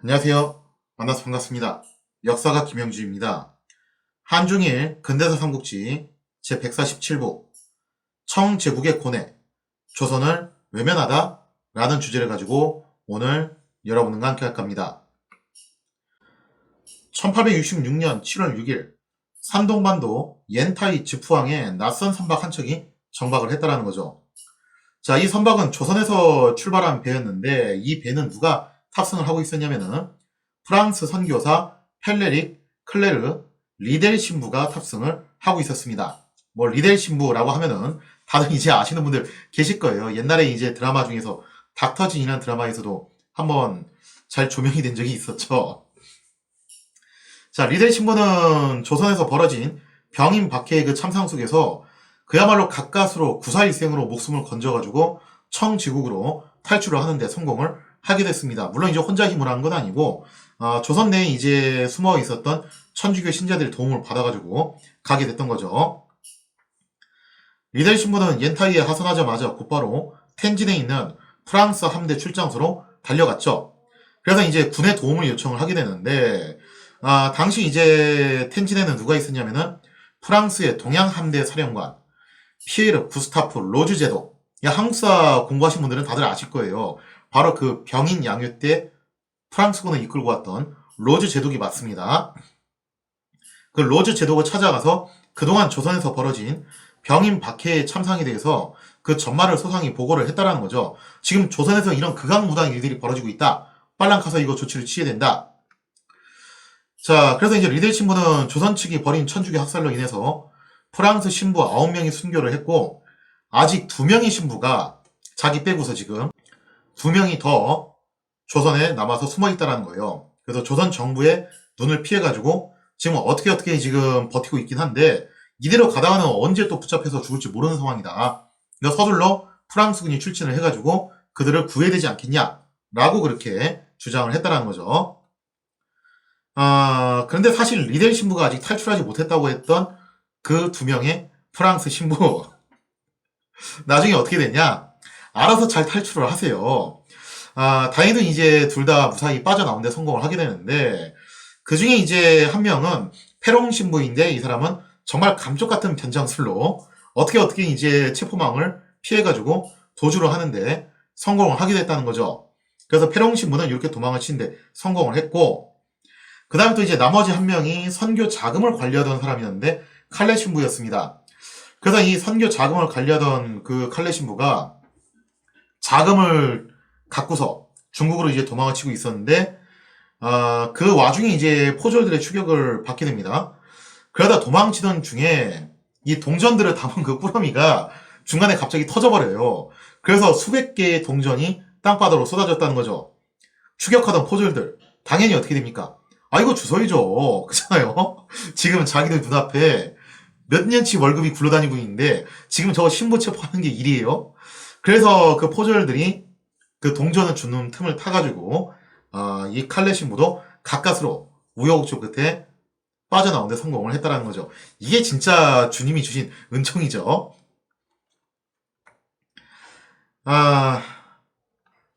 안녕하세요. 만나서 반갑습니다. 역사가 김영주입니다. 한중일 근대사 삼국지 제147부 청제국의 고뇌, 조선을 외면하다 라는 주제를 가지고 오늘 여러분과 함께 할 겁니다. 1866년 7월 6일 산동반도 옌타이 즉푸항에 낯선 선박 한 척이 정박을 했다라는 거죠. 자, 이 선박은 조선에서 출발한 배였는데 이 배는 누가 탑승을 하고 있었냐면은 프랑스 선교사 펠레릭 클레르 리델 신부가 탑승을 하고 있었습니다. 뭐 리델 신부라고 하면은 다들 이제 아시는 분들 계실 거예요. 옛날에 이제 드라마 중에서 닥터진이라는 드라마에서도 한번 잘 조명이 된 적이 있었죠. 자, 리델 신부는 조선에서 벌어진 병인 박해의 그 참상 속에서 그야말로 가까스로 구사일생으로 목숨을 건져가지고 청지국으로 탈출을 하는데 성공을 하게 됐습니다. 물론 이제 혼자 힘을 한 건 아니고 조선 내에 이제 숨어 있었던 천주교 신자들의 도움을 받아가지고 가게 됐던 거죠. 리델 신부는 옌타이에 하선하자마자 곧바로 텐진에 있는 프랑스 함대 출장소로 달려갔죠. 그래서 이제 군의 도움을 요청을 하게 되는데 당시 이제 텐진에는 누가 있었냐면은 프랑스의 동양 함대 사령관 피에르 구스타프 로즈 제독. 한국사 공부하신 분들은 다들 아실 거예요. 바로 그 병인 양요 때 프랑스군을 이끌고 왔던 로즈 제독이 맞습니다. 그 로즈 제독을 찾아가서 그동안 조선에서 벌어진 병인 박해의 참상에 대해서 그 전말을 소상히 보고를 했다라는 거죠. 지금 조선에서 이런 극악무도한 일들이 벌어지고 있다. 빨랑 가서 이거 조치를 취해야 된다. 자, 그래서 이제 리델 신부는 조선 측이 벌인 천주교 학살로 인해서 프랑스 신부 9명이 순교를 했고 아직 2명의 신부가 자기 빼고서 지금 2명이 더 조선에 남아서 숨어있다는 거예요. 그래서 조선 정부의 눈을 피해가지고 지금 어떻게 지금 버티고 있긴 한데 이대로 가다가는 언제 또 붙잡혀서 죽을지 모르는 상황이다. 그래서 서둘러 프랑스군이 출진을 해가지고 그들을 구해야 되지 않겠냐라고 그렇게 주장을 했다는 거죠. 그런데 사실 리델 신부가 아직 탈출하지 못했다고 했던 그 2명의 프랑스 신부 나중에 어떻게 됐냐? 알아서 잘 탈출을 하세요. 다행히도 이제 둘 다 무사히 빠져나오는데 성공을 하게 되는데 그 중에 이제 한 명은 페롱 신부인데 이 사람은 정말 감쪽 같은 변장술로 어떻게 이제 체포망을 피해가지고 도주를 하는데 성공을 하게 됐다는 거죠. 그래서 페롱 신부는 이렇게 도망을 치는데 성공을 했고 그 다음에 또 이제 나머지 한 명이 선교 자금을 관리하던 사람이었는데 칼레 신부였습니다. 그래서 이 선교 자금을 관리하던 그 칼레 신부가 자금을 갖고서 중국으로 이제 도망을 치고 있었는데 그 와중에 이제 포졸들의 추격을 받게 됩니다. 그러다 도망치던 중에 이 동전들을 담은 그 꾸러미가 중간에 갑자기 터져버려요. 그래서 수백 개의 동전이 땅바닥으로 쏟아졌다는 거죠. 추격하던 포졸들 당연히 어떻게 됩니까? 이거 주소이죠. 그렇잖아요. 지금 자기들 눈앞에 몇 년치 월급이 굴러다니고 있는데 지금 저거 신부 체포하는 게 일이에요. 그래서 그 포졸들이 그 동전을 주는 틈을 타가지고 이 칼레 신부도 가까스로 우여곡절 끝에 빠져나오는데 성공을 했다라는 거죠. 이게 진짜 주님이 주신 은총이죠.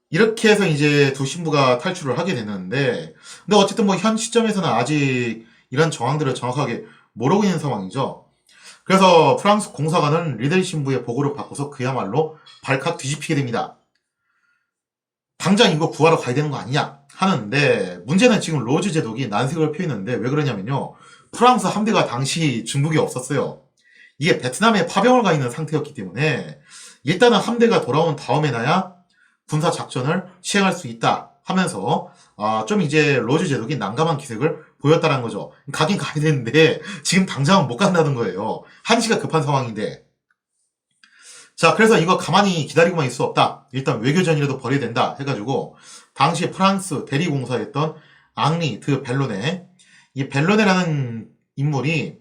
이렇게 해서 이제 두 신부가 탈출을 하게 되는데 근데 어쨌든 뭐 현 시점에서는 아직 이런 정황들을 정확하게 모르고 있는 상황이죠. 그래서 프랑스 공사관은 리델 신부의 보고를 받고서 그야말로 발칵 뒤집히게 됩니다. 당장 이거 구하러 가야 되는 거 아니냐 하는데 문제는 지금 로즈 제독이 난색을 표했는데 왜 그러냐면요. 프랑스 함대가 당시 중국에 없었어요. 이게 베트남에 파병을 가 있는 상태였기 때문에 일단은 함대가 돌아온 다음에나야 군사 작전을 시행할 수 있다 하면서 좀 이제 로즈 제독이 난감한 기색을 보였다는 거죠. 가긴 가야 되는데 지금 당장은 못 간다는 거예요. 한시가 급한 상황인데. 자, 그래서 이거 가만히 기다리고만 있을 수 없다. 일단 외교전이라도 벌여야 된다 해가지고 당시 프랑스 대리공사였던 앙리 드 벨로네, 이 벨로네라는 인물이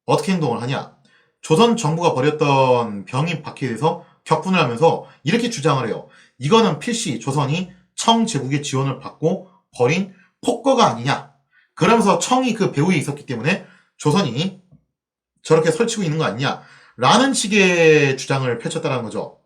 어떻게 행동을 하냐? 조선 정부가 벌였던 병인 박해에 대해서 격분을 하면서 이렇게 주장을 해요. 이거는 필시 조선이 청제국의 지원을 받고 벌인 폭거가 아니냐. 그러면서 청이 그 배후에 있었기 때문에 조선이 저렇게 설치고 있는 거 아니냐. 라는 식의 주장을 펼쳤다는 거죠.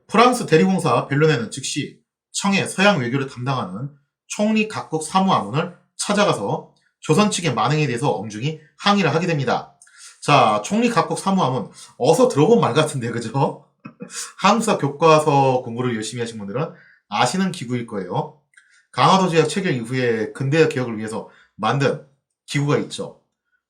프랑스 대리공사 벨로네는 즉시 청의 서양 외교를 담당하는 총리 각국 사무아문을 찾아가서 조선 측의 만행에 대해서 엄중히 항의를 하게 됩니다. 자, 총리 각국 사무아문 어서 들어본 말 같은데 그죠? 한국사 교과서 공부를 열심히 하신 분들은 아시는 기구일 거예요. 강화도 조약 체결 이후에 근대화 개혁을 위해서 만든 기구가 있죠.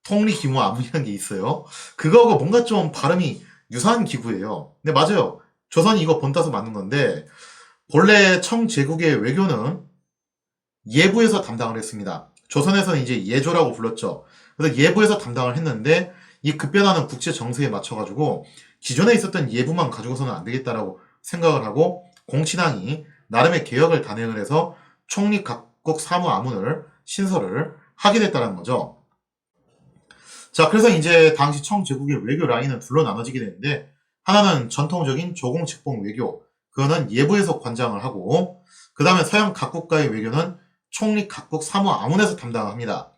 통리기무아문이라는 게 있어요. 그거하고 뭔가 좀 발음이 유사한 기구예요. 근데 맞아요. 조선이 이거 본따서 만든 건데 본래 청제국의 외교는 예부에서 담당을 했습니다. 조선에서는 이제 예조라고 불렀죠. 그래서 예부에서 담당을 했는데 이 급변하는 국제 정세에 맞춰가지고 기존에 있었던 예부만 가지고서는 안 되겠다라고 생각을 하고 공친왕이 나름의 개혁을 단행을 해서 총리 각국 사무아문을 신설을 하게 됐다는 거죠. 자, 그래서 이제 당시 청제국의 외교 라인은 둘로 나눠지게 되는데 하나는 전통적인 조공측봉 외교, 그거는 예부에서 관장을 하고 그 다음에 서양 각국가의 외교는 총리 각국 사무아문에서 담당합니다.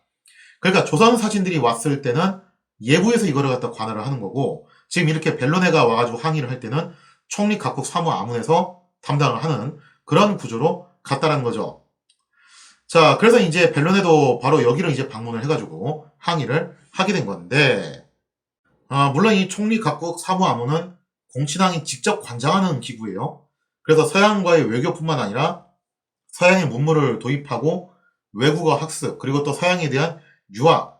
그러니까 조선 사신들이 왔을 때는 예부에서 이거를 갖다 관할을 하는 거고 지금 이렇게 벨로네가 와가지고 항의를 할 때는 총리 각국 사무아문에서 담당을 하는 그런 구조로 갔다라는 거죠. 자, 그래서 이제 벨로네도 바로 여기를 이제 방문을 해가지고 항의를 하게 된 건데, 물론 이 총리 각국 사무아문은 공친왕이 직접 관장하는 기구예요. 그래서 서양과의 외교뿐만 아니라 서양의 문물을 도입하고 외국어 학습, 그리고 또 서양에 대한 유학,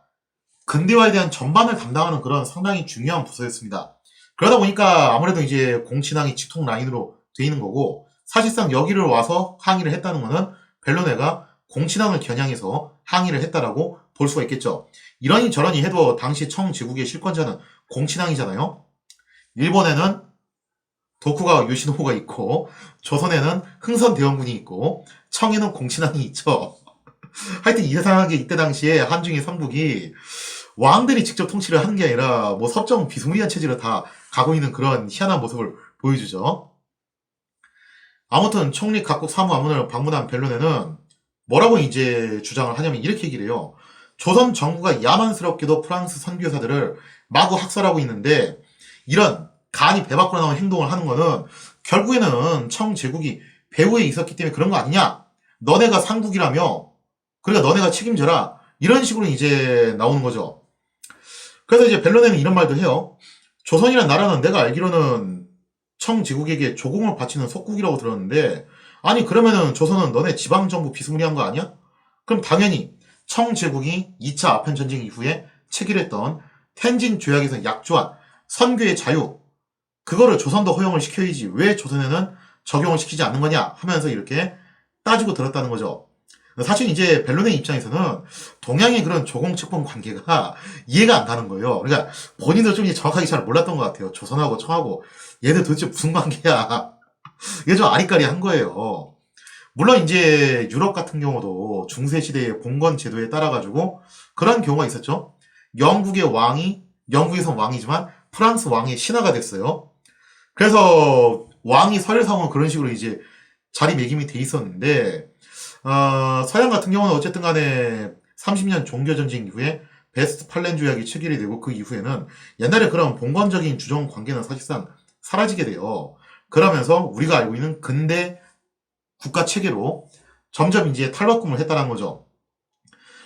근대화에 대한 전반을 담당하는 그런 상당히 중요한 부서였습니다. 그러다 보니까 아무래도 이제 공친왕이 직통 라인으로 돼 있는 거고, 사실상 여기를 와서 항의를 했다는 거는 벨로네가 공친왕을 겨냥해서 항의를 했다라고 볼 수가 있겠죠. 이러니 저러니 해도 당시 청제국의 실권자는 공친왕이잖아요. 일본에는 도쿠가와 요시노부가 있고 조선에는 흥선대원군이 있고 청에는 공친왕이 있죠. 하여튼 이상하게 이때 당시에 한중일 삼국이 왕들이 직접 통치를 하는 게 아니라 뭐 섭정 비스무리한 체제를 다 가고 있는 그런 희한한 모습을 보여주죠. 아무튼 총리 각국 사무아문을 방문한 벨로네는 뭐라고 이제 주장을 하냐면 이렇게 얘기를 해요. 조선 정부가 야만스럽게도 프랑스 선교사들을 마구 학살하고 있는데 이런 간이 배 밖으로 나온 행동을 하는 거는 결국에는 청제국이 배후에 있었기 때문에 그런 거 아니냐? 너네가 상국이라며? 그러니까 너네가 책임져라. 이런 식으로 이제 나오는 거죠. 그래서 이제 벨로네는 이런 말도 해요. 조선이라는 나라는 내가 알기로는 청제국에게 조공을 바치는 속국이라고 들었는데 아니 그러면은 조선은 너네 지방정부 비스무리한 거 아니야? 그럼 당연히 청제국이 2차 아편전쟁 이후에 체결했던 텐진 조약에서 약조한 선교의 자유 그거를 조선도 허용을 시켜야지 왜 조선에는 적용을 시키지 않는 거냐 하면서 이렇게 따지고 들었다는 거죠. 사실 이제 벨로네 입장에서는 동양의 그런 조공측본 관계가 이해가 안 가는 거예요. 그러니까 본인도 좀 정확하게 잘 몰랐던 것 같아요. 조선하고 청하고 얘들 도대체 무슨 관계야. 이게 좀 아리까리한 거예요. 물론 이제 유럽 같은 경우도 중세시대의 봉건 제도에 따라가지고 그런 경우가 있었죠. 영국의 왕이, 영국에서 왕이지만 프랑스 왕의 신하가 됐어요. 그래서 왕이 서열상은 그런 식으로 이제 자리매김이 돼 있었는데, 서양 같은 경우는 어쨌든 간에 30년 종교전쟁 이후에 베스트팔렌 조약이 체결이 되고 그 이후에는 옛날에 그런 봉건적인 주종 관계는 사실상 사라지게 돼요. 그러면서 우리가 알고 있는 근대 국가 체계로 점점 이제 탈바꿈을 했다는 거죠.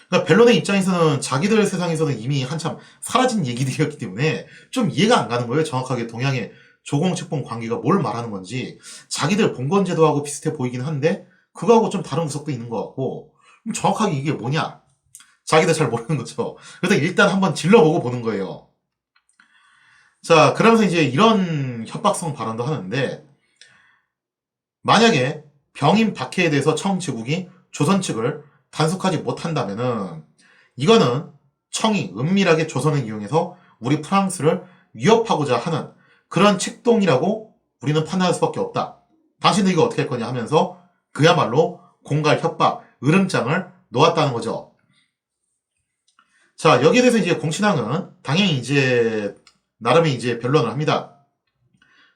그러니까 벨로네 입장에서는 자기들 세상에서는 이미 한참 사라진 얘기들이었기 때문에 좀 이해가 안 가는 거예요. 정확하게 동양의 조공측본 관계가 뭘 말하는 건지 자기들 봉건제도하고 비슷해 보이긴 한데 그거하고 좀 다른 구석도 있는 것 같고 정확하게 이게 뭐냐 자기들 잘 모르는 거죠. 그래서 일단 한번 질러보고 보는 거예요. 자, 그러면서 이제 이런 협박성 발언도 하는데 만약에 병인 박해에 대해서 청제국이 조선 측을 단속하지 못한다면은 이거는 청이 은밀하게 조선을 이용해서 우리 프랑스를 위협하고자 하는 그런 책동이라고 우리는 판단할 수밖에 없다. 당신들 이거 어떻게 할 거냐 하면서 그야말로 공갈 협박, 으름장을 놓았다는 거죠. 자, 여기에 대해서 이제 공신왕은 당연히 이제 나름의 이제 변론을 합니다.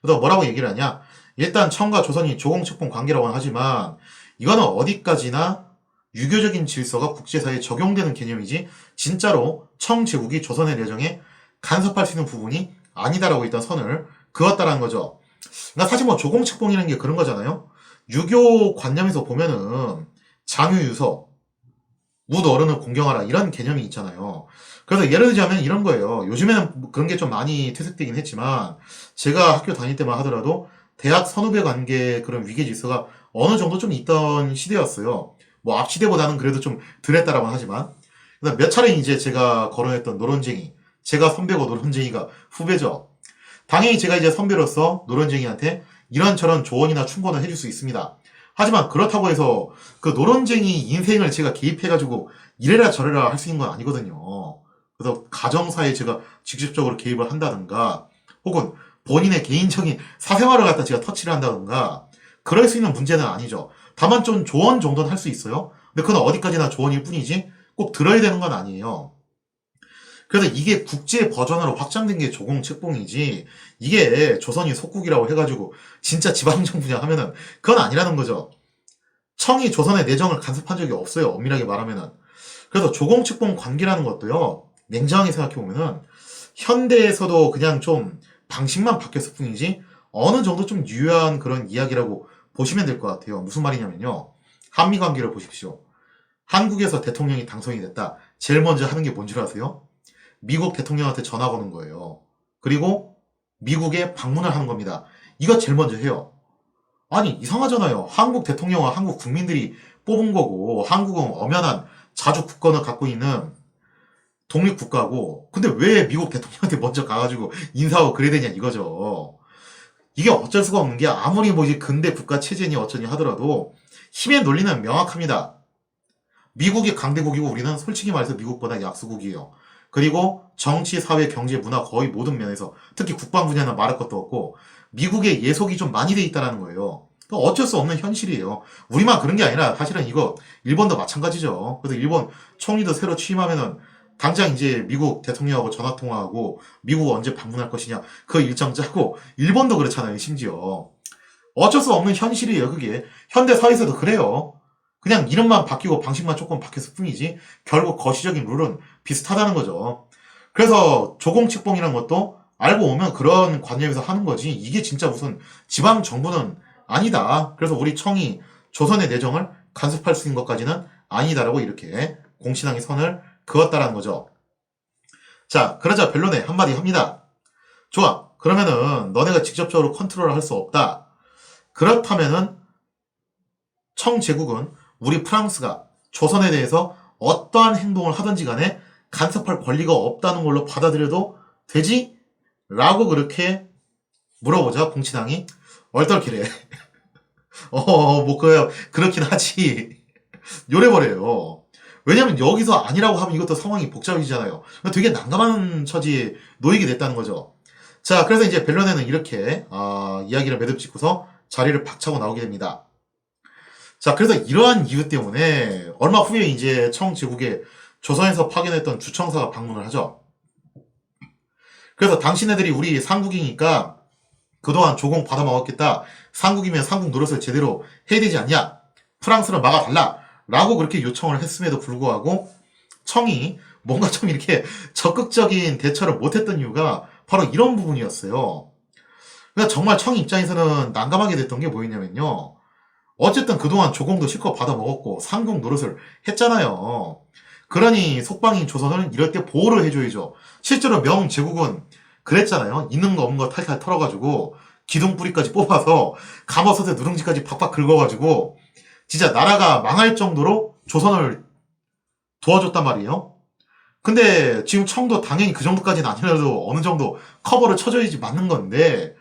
그래서 뭐라고 얘기를 하냐? 일단 청과 조선이 조공측본 관계라고는 하지만 이거는 어디까지나 유교적인 질서가 국제사회에 적용되는 개념이지 진짜로 청제국이 조선의 내정에 간섭할 수 있는 부분이 아니다라고 일단 선을 그었다라는 거죠. 그러니까 사실 뭐 조공측본이라는 게 그런 거잖아요. 유교 관념에서 보면은 장유유서, 묻 어른을 공경하라 이런 개념이 있잖아요. 그래서 예를 들자면 이런 거예요. 요즘에는 그런 게 좀 많이 퇴색되긴 했지만 제가 학교 다닐 때만 하더라도 대학 선후배 관계 그런 위계 질서가 어느 정도 좀 있던 시대였어요. 뭐 앞 시대보다는 그래도 좀 덜했다라고 하지만 그다음 몇 차례 이제 제가 거론했던 노론쟁이, 제가 선배고 노론쟁이가 후배죠. 당연히 제가 이제 선배로서 노론쟁이한테 이런저런 조언이나 충고는 해줄 수 있습니다. 하지만 그렇다고 해서 그 노론쟁이 인생을 제가 개입해가지고 이래라 저래라 할 수 있는 건 아니거든요. 그래서 가정사에 제가 직접적으로 개입을 한다든가 혹은 본인의 개인적인 사생활을 갖다 제가 터치를 한다든가 그럴 수 있는 문제는 아니죠. 다만 좀 조언 정도는 할 수 있어요. 근데 그건 어디까지나 조언일 뿐이지 꼭 들어야 되는 건 아니에요. 그래서 이게 국제 버전으로 확장된 게 조공책봉이지 이게 조선이 속국이라고 해가지고 진짜 지방정부냐 하면은 그건 아니라는 거죠. 청이 조선의 내정을 간섭한 적이 없어요. 엄밀하게 말하면은. 그래서 조공측봉 관계라는 것도요. 냉정하게 생각해보면은 현대에서도 그냥 좀 방식만 바뀌었을 뿐이지 어느 정도 좀 유효한 그런 이야기라고 보시면 될 것 같아요. 무슨 말이냐면요. 한미 관계를 보십시오. 한국에서 대통령이 당선이 됐다. 제일 먼저 하는 게 뭔 줄 아세요? 미국 대통령한테 전화 거는 거예요. 그리고 미국에 방문을 하는 겁니다. 이거 제일 먼저 해요. 아니 이상하잖아요. 한국 대통령은 한국 국민들이 뽑은 거고 한국은 엄연한 자주 국권을 갖고 있는 독립국가고 근데 왜 미국 대통령한테 먼저 가가지고 인사하고 그래야 되냐 이거죠. 이게 어쩔 수가 없는 게 아무리 뭐 이제 근대 국가 체제니 어쩌니 하더라도 힘의 논리는 명확합니다. 미국이 강대국이고 우리는 솔직히 말해서 미국보다 약소국이에요. 그리고 정치, 사회, 경제, 문화 거의 모든 면에서 특히 국방 분야는 말할 것도 없고 미국의 예속이 좀 많이 돼 있다는 거예요. 어쩔 수 없는 현실이에요. 우리만 그런 게 아니라 사실은 이거 일본도 마찬가지죠. 그래서 일본 총리도 새로 취임하면은 당장 이제 미국 대통령하고 전화 통화하고 미국 언제 방문할 것이냐 그 일정 짜고 일본도 그렇잖아요. 심지어 어쩔 수 없는 현실이에요. 그게 현대 사회에서도 그래요. 그냥 이름만 바뀌고 방식만 조금 바뀌었을 뿐이지 결국 거시적인 룰은 비슷하다는 거죠. 그래서 조공칙봉이라는 것도 알고 보면 그런 관념에서 하는 거지 이게 진짜 무슨 지방 정부는 아니다. 그래서 우리 청이 조선의 내정을 간섭할 수 있는 것까지는 아니다라고 이렇게 공신항의 선을 그었다라는 거죠. 자, 그러자 변론에 한마디 합니다. 좋아. 그러면은 너네가 직접적으로 컨트롤을 할 수 없다. 그렇다면은 청제국은 우리 프랑스가 조선에 대해서 어떠한 행동을 하든지 간에 간섭할 권리가 없다는 걸로 받아들여도 되지? 라고 그렇게 물어보자 공신항이 얼떨결에 뭐 그렇긴 하지 요래버려요. 왜냐면 여기서 아니라고 하면 이것도 상황이 복잡해지잖아요. 되게 난감한 처지에 놓이게 됐다는 거죠. 자, 그래서 이제 벨론에는 이렇게 이야기를 매듭 짓고서 자리를 박차고 나오게 됩니다. 자, 그래서 이러한 이유 때문에 얼마 후에 이제 청제국에 조선에서 파견했던 주청사가 방문을 하죠. 그래서 당신네들이 우리 상국이니까 그동안 조공 받아먹었겠다. 상국이면 상국 노릇을 제대로 해야 되지 않냐? 프랑스를 막아달라. 라고 그렇게 요청을 했음에도 불구하고 청이 뭔가 좀 이렇게 적극적인 대처를 못했던 이유가 바로 이런 부분이었어요. 그러니까 정말 청 입장에서는 난감하게 됐던 게 뭐였냐면요. 어쨌든 그동안 조공도 실컷 받아먹었고 상국 노릇을 했잖아요. 그러니 속방인 조선은 이럴 때 보호를 해줘야죠. 실제로 명제국은 그랬잖아요. 있는 거 없는 거 탈탈 털어가지고 기둥뿌리까지 뽑아서 가마솥에 누룽지까지 팍팍 긁어가지고 진짜 나라가 망할 정도로 조선을 도와줬단 말이에요. 근데 지금 청도 당연히 그 정도까지는 아니라도 어느 정도 커버를 쳐줘야지 맞는 건데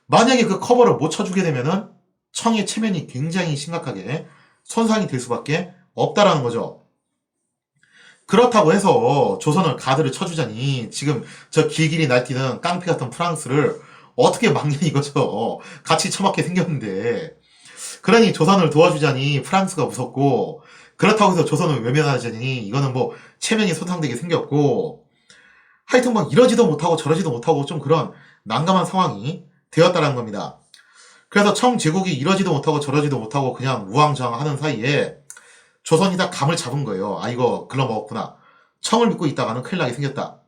만약에 그 커버를 못 쳐주게 되면은 청의 체면이 굉장히 심각하게 손상이 될 수밖에 없다라는 거죠. 그렇다고 해서 조선을 가드를 쳐주자니 지금 저 길길이 날뛰는 깡패 같은 프랑스를 어떻게 막냐 이거죠. 같이 처맞게 생겼는데 그러니 조선을 도와주자니 프랑스가 무섭고 그렇다고 해서 조선을 외면하자니 이거는 뭐 체면이 손상되게 생겼고 하여튼 막 이러지도 못하고 저러지도 못하고 좀 그런 난감한 상황이 되었다는 겁니다. 그래서 청제국이 이러지도 못하고 저러지도 못하고 그냥 우왕좌왕하는 사이에 조선이 다 감을 잡은 거예요. 아 이거 글러먹었구나. 청을 믿고 있다가는 큰일 나게 생겼다.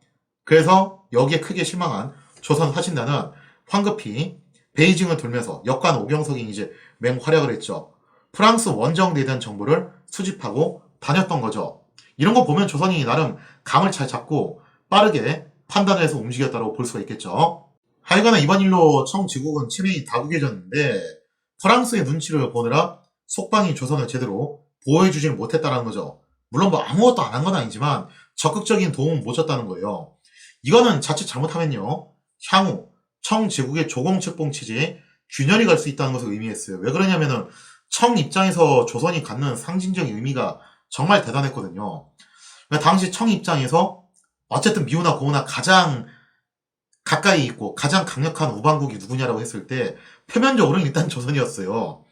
그래서 여기에 크게 실망한 조선 사신단은 황급히 베이징을 돌면서 역관 오경석이 이제 맹활약을 했죠. 프랑스 원정대에 대한 정보를 수집하고 다녔던 거죠. 이런 거 보면 조선이 나름 감을 잘 잡고 빠르게 판단을 해서 움직였다고 볼 수가 있겠죠. 하여간에 이번 일로 청지국은 치명이 다구겨졌는데 프랑스의 눈치를 보느라 속방이 조선을 제대로 보호해주지는 못했다는 거죠. 물론 뭐 아무것도 안 한 건 아니지만 적극적인 도움은 못 줬다는 거예요. 이거는 자칫 잘못하면요. 향후 청제국의 조공책봉 체제에 균열이 갈 수 있다는 것을 의미했어요. 왜 그러냐면은 청 입장에서 조선이 갖는 상징적인 의미가 정말 대단했거든요. 그러니까 당시 청 입장에서 어쨌든 미우나 고우나 가장 가까이 있고 가장 강력한 우방국이 누구냐라고 했을 때 표면적으로는 일단 조선이었어요.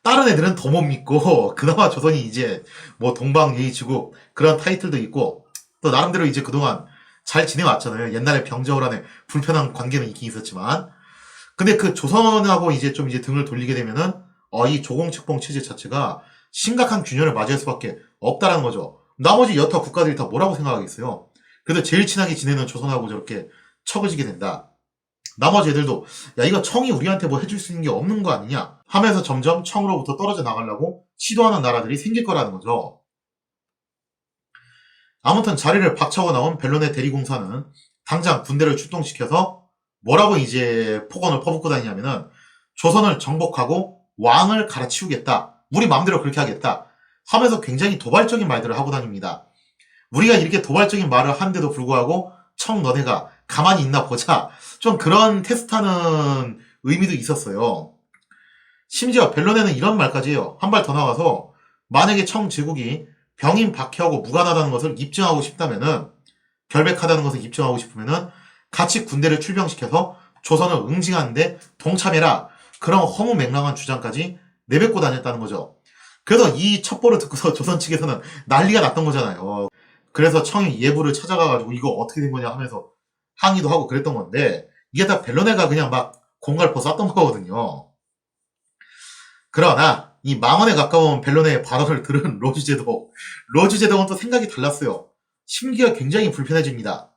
다른 애들은 더 못 믿고 그나마 조선이 이제 뭐 동방예의지국 그런 타이틀도 있고 또 나름대로 이제 그동안 잘 지내왔잖아요. 옛날에 병자호란에 불편한 관계는 있긴 있었지만 근데 그 조선하고 이제 좀 이제 등을 돌리게 되면은 이 조공책봉 체제 자체가 심각한 균열을 맞이할 수밖에 없다라는 거죠. 나머지 여타 국가들이 다 뭐라고 생각하겠어요. 그래도 제일 친하게 지내는 조선하고 저렇게 처그지게 된다. 나머지 애들도 야 이거 청이 우리한테 뭐 해줄 수 있는 게 없는 거 아니냐 하면서 점점 청으로부터 떨어져 나가려고 시도하는 나라들이 생길 거라는 거죠. 아무튼 자리를 박차고 나온 벨론의 대리공사는 당장 군대를 출동시켜서 뭐라고 이제 폭언을 퍼붓고 다니냐면은 조선을 정복하고 왕을 갈아치우겠다. 우리 마음대로 그렇게 하겠다. 하면서 굉장히 도발적인 말들을 하고 다닙니다. 우리가 이렇게 도발적인 말을 한데도 불구하고 청 너네가 가만히 있나 보자. 좀 그런 테스트하는 의미도 있었어요. 심지어 벨론에는 이런 말까지 해요. 한 발 더 나가서 만약에 청 제국이 병인 박해하고 무관하다는 것을 입증하고 싶다면은 결백하다는 것을 입증하고 싶으면은 같이 군대를 출병시켜서 조선을 응징하는데 동참해라. 그런 허무맹랑한 주장까지 내뱉고 다녔다는 거죠. 그래서 이 첩보를 듣고서 조선 측에서는 난리가 났던 거잖아요. 그래서 청이 예부를 찾아가가지고 이거 어떻게 된 거냐 하면서 항의도 하고 그랬던 건데 이게 다 벨로네가 그냥 막 공갈포 쐈던 거거든요. 그러나 이 망언에 가까운 벨로네의 발언을 들은 로즈 제독은 또 생각이 달랐어요. 심기가 굉장히 불편해집니다.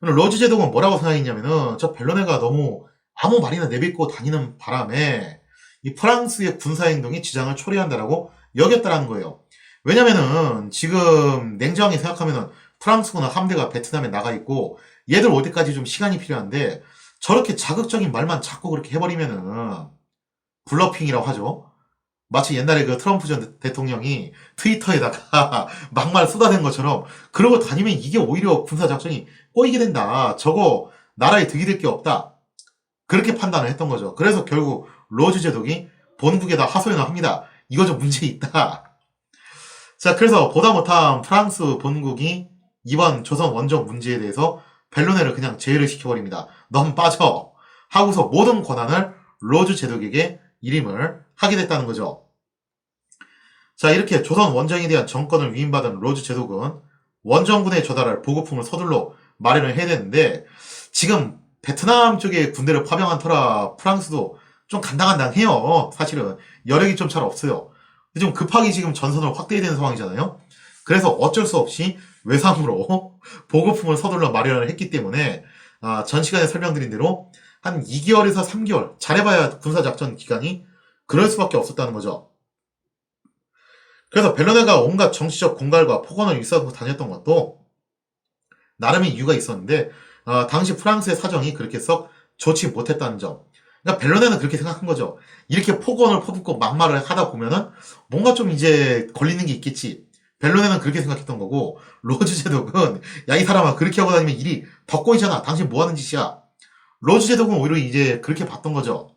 로즈 제독은 뭐라고 생각했냐면은 저 벨로네가 너무 아무 말이나 내뱉고 다니는 바람에 이 프랑스의 군사행동이 지장을 초래한다라고 여겼다라는 거예요. 왜냐면은 지금 냉정하게 생각하면은 프랑스군은 함대가 베트남에 나가 있고 얘들 올 때까지 좀 시간이 필요한데 저렇게 자극적인 말만 자꾸 그렇게 해버리면은 블러핑이라고 하죠. 마치 옛날에 그 트럼프 전 대통령이 트위터에다가 막말 쏟아낸 것처럼 그러고 다니면 이게 오히려 군사작전이 꼬이게 된다. 저거 나라에 득이 될 게 없다. 그렇게 판단을 했던 거죠. 그래서 결국 로즈 제독이 본국에다 하소연을 합니다. 이거 좀 문제 있다. 자, 그래서 보다 못한 프랑스 본국이 이번 조선 원정 문제에 대해서 벨로네를 그냥 제외를 시켜버립니다. 넌 빠져. 하고서 모든 권한을 로즈 제독에게 일임을 하게 됐다는 거죠. 자, 이렇게 조선 원정에 대한 정권을 위임받은 로즈 제독은 원정군에 조달할 보급품을 서둘러 마련을 해야 되는데 지금 베트남 쪽에 군대를 파병한 터라 프랑스도 좀 간당간당해요. 사실은 여력이 좀 잘 없어요. 좀 급하게 지금 전선을 확대해야 되는 상황이잖아요. 그래서 어쩔 수 없이 외상으로 보급품을 서둘러 마련을 했기 때문에 전 시간에 설명드린 대로 한 2개월에서 3개월 잘해봐야 군사작전 기간이 그럴 수밖에 없었다는 거죠. 그래서 벨로네가 온갖 정치적 공갈과 폭언을 일삼고 다녔던 것도 나름의 이유가 있었는데 당시 프랑스의 사정이 그렇게 썩 좋지 못했다는 점. 그러니까 벨로네는 그렇게 생각한 거죠. 이렇게 폭언을 퍼붓고 막말을 하다 보면은 뭔가 좀 이제 걸리는 게 있겠지. 벨로네는 그렇게 생각했던 거고 로즈 제독은 야 이 사람아 그렇게 하고 다니면 일이 더 꼬이잖아. 당신 뭐 하는 짓이야. 로즈 제독은 오히려 이제 그렇게 봤던 거죠.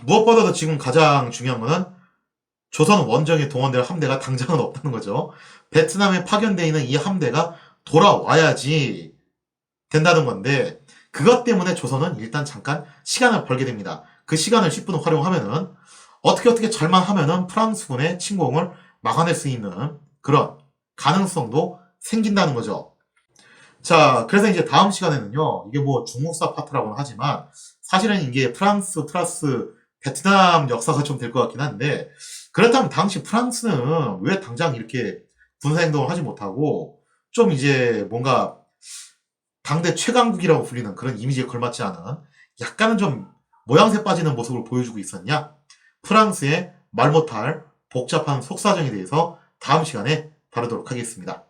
무엇보다도 지금 가장 중요한 거는 조선 원정에 동원될 함대가 당장은 없다는 거죠. 베트남에 파견되어 있는 이 함대가 돌아와야지 된다는 건데 그것 때문에 조선은 일단 잠깐 시간을 벌게 됩니다. 그 시간을 10분 활용하면은 어떻게 잘만 하면은 프랑스군의 침공을 막아낼 수 있는 그런 가능성도 생긴다는 거죠. 자, 그래서 이제 다음 시간에는요, 이게 뭐 중국사 파트라고는 하지만 사실은 이게 프랑스 플러스 베트남 역사가 좀 될 것 같긴 한데 그렇다면 당시 프랑스는 왜 당장 이렇게 군사행동을 하지 못하고 좀 이제 뭔가 당대 최강국이라고 불리는 그런 이미지에 걸맞지 않은 약간은 좀 모양새 빠지는 모습을 보여주고 있었냐? 프랑스의 말 못할 복잡한 속사정에 대해서 다음 시간에 다루도록 하겠습니다.